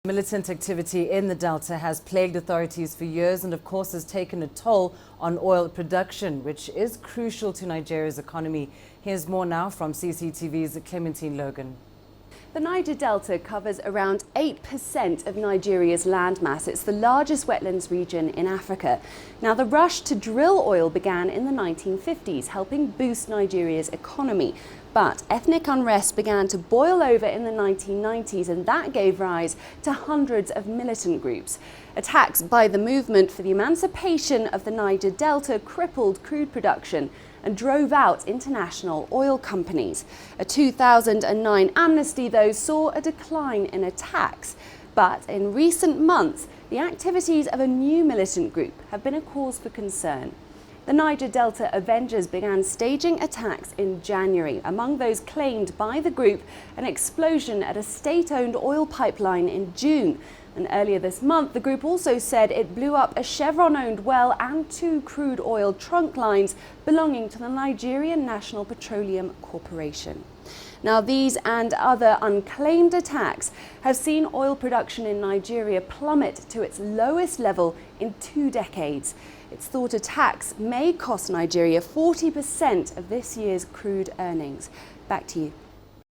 Militant activity in the Delta has plagued authorities for years and of course has taken a toll on oil production, which is crucial to Nigeria's economy. Here's more now from CCTV's Clementine Logan. The Niger Delta covers around 8% of Nigeria's landmass. It's the largest wetlands region in Africa. Now, the rush to drill oil began in the 1950s, helping boost Nigeria's economy. But ethnic unrest began to boil over in the 1990s, and that gave rise to hundreds of militant groups. Attacks by the movement for the emancipation of the Niger Delta crippled crude production and drove out international oil companies. A 2009 amnesty, though, saw a decline in attacks. But in recent months, the activities of a new militant group have been a cause for concern. The Niger Delta Avengers began staging attacks in January. Among those claimed by the group, an explosion at a state-owned oil pipeline in June. And earlier this month, the group also said it blew up a Chevron-owned well and 2 crude oil trunk lines belonging to the Nigerian National Petroleum Corporation. Now, these and other unclaimed attacks have seen oil production in Nigeria plummet to its lowest level in 2 decades. It's thought attacks may cost Nigeria 40% of this year's crude earnings. Back to you.